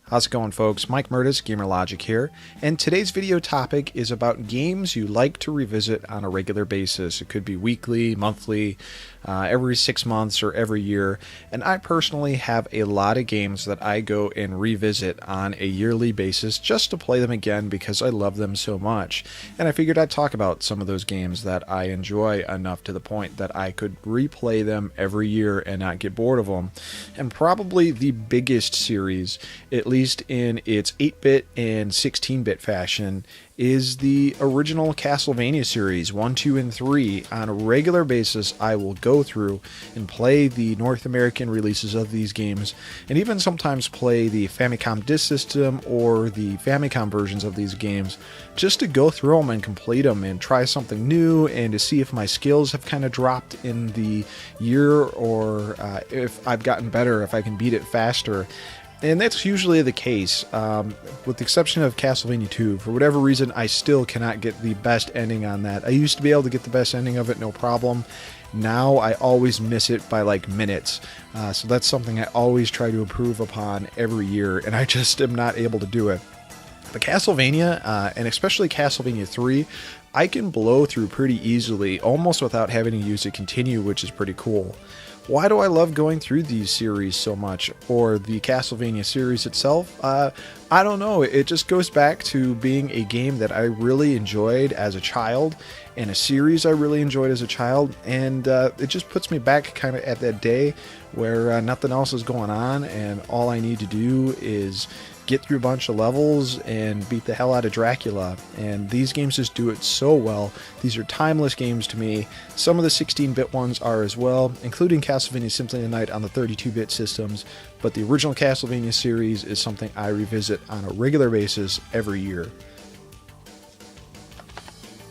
How's it going, folks? Mike Murtis, GamerLogic here, and today's video topic is about games you like to revisit on a regular basis. It could be weekly, monthly, every 6 months, or every year, and I personally have a lot of games that I go and revisit on a yearly basis just to play them again because I love them so much. And I figured I'd talk about some of those games that I enjoy enough to the point that I could replay them every year and not get bored of them. And probably the biggest series, at least in its 8-bit and 16-bit fashion, is the original Castlevania series 1, 2, and 3. On a regular basis, I will go through and play the North American releases of these games, and even sometimes play the Famicom Disk System or the Famicom versions of these games, just to go through them and complete them and try something new, and to see if my skills have kind of dropped in the year, or if I've gotten better, if I can beat it faster. And that's usually the case, with the exception of Castlevania 2. For whatever reason, I still cannot get the best ending on that. I used to be able to get the best ending of it, no problem. Now I always miss it by like minutes. So that's something I always try to improve upon every year, and I just am not able to do it. But Castlevania, and especially Castlevania 3, I can blow through pretty easily, almost without having to use a continue, which is pretty cool. Why do I love going through these series so much, or the Castlevania series itself? I don't know. It just goes back to being a game that I really enjoyed as a child, and a series I really enjoyed as a child, and it just puts me back kind of at that day where nothing else is going on, and all I need to do is get through a bunch of levels and beat the hell out of Dracula. And these games just do it so well. These are timeless games to me. Some of the 16-bit ones are as well, including Castlevania Symphony of the Night on the 32-bit systems, but the original Castlevania series is something I revisit on a regular basis every year.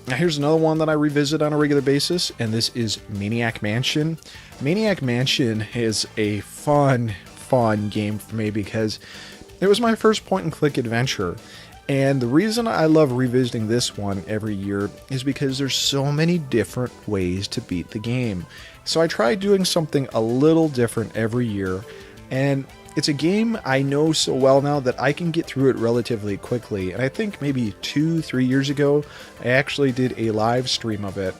Now here's another one that I revisit on a regular basis, and this is Maniac Mansion. Maniac Mansion is a fun game for me because it was my first point-and-click adventure, and the reason I love revisiting this one every year is because there's so many different ways to beat the game. So I try doing something a little different every year, and it's a game I know so well now that I can get through it relatively quickly. And I think maybe 2-3 years ago, I actually did a live stream of it.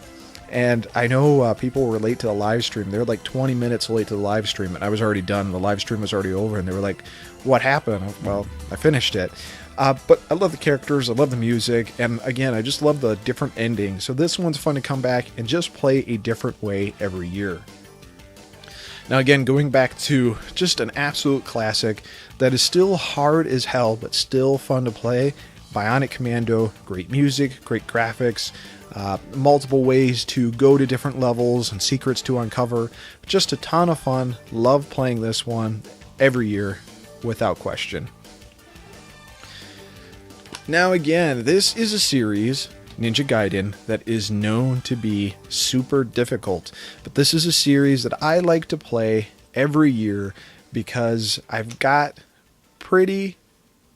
And I know people were late to the live stream. They were like 20 minutes late to the live stream, and I was already done. The live stream was already over, and they were like, "What happened?" Well, I finished it. But I love the characters, I love the music, and again, I just love the different endings. So this one's fun to come back and just play a different way every year. Now again, going back to just an absolute classic that is still hard as hell, but still fun to play, Bionic Commando. Great music, great graphics, multiple ways to go to different levels and secrets to uncover. Just a ton of fun. Love playing this one every year without question. Now again, this is a series, Ninja Gaiden, that is known to be super difficult, but this is a series that I like to play every year because I've got pretty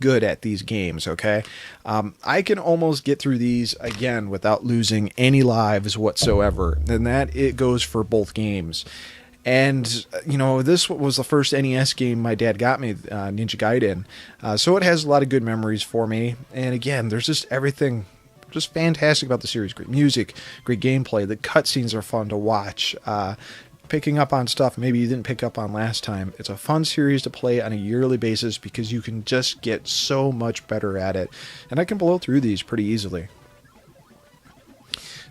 good at these games, okay? I can almost get through these again without losing any lives whatsoever, and that it goes for both games. And, you know, this was the first NES game my dad got me, Ninja Gaiden, so it has a lot of good memories for me. And again, there's just everything just fantastic about the series. Great music, great gameplay, the cutscenes are fun to watch, picking up on stuff maybe you didn't pick up on last time. It's a fun series to play on a yearly basis because you can just get so much better at it. And I can blow through these pretty easily.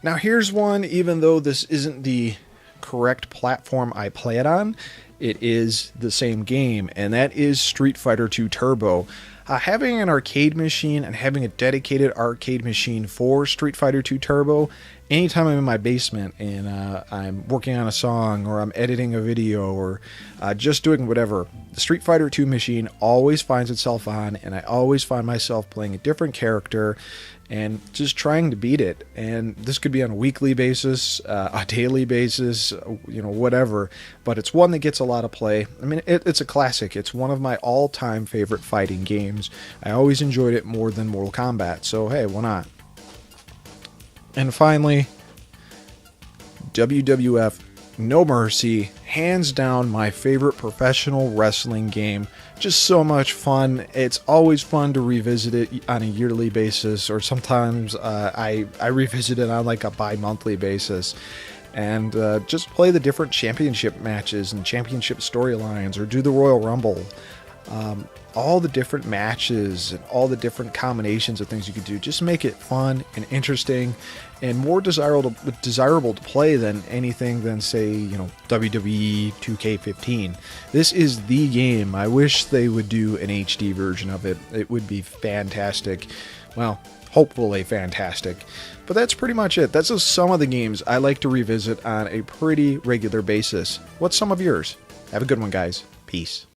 Now here's one, even though this isn't the correct platform I play it on, it is the same game, and that is Street Fighter II Turbo. Having an arcade machine and having a dedicated arcade machine for Street Fighter II Turbo, anytime I'm in my basement and I'm working on a song, or I'm editing a video, or just doing whatever, the Street Fighter II machine always finds itself on, and I always find myself playing a different character and just trying to beat it. And this could be on a weekly basis, a daily basis, you know, whatever, but it's one that gets a lot of play. I mean, it's a classic. It's one of my all-time favorite fighting games. I always enjoyed it more than Mortal Kombat, so hey, why not? And finally, WWF No Mercy, hands down my favorite professional wrestling game. Just so much fun. It's always fun to revisit it on a yearly basis, or sometimes I revisit it on like a bi-monthly basis. And just play the different championship matches and championship storylines, or do the Royal Rumble. All the different matches and all the different combinations of things you could do. Just make it fun and interesting and more desirable to play than anything than, say, WWE 2K15. This is the game. I wish they would do an HD version of it. It would be fantastic. Well, hopefully fantastic. But that's pretty much it. That's just some of the games I like to revisit on a pretty regular basis. What's some of yours? Have a good one, guys. Peace.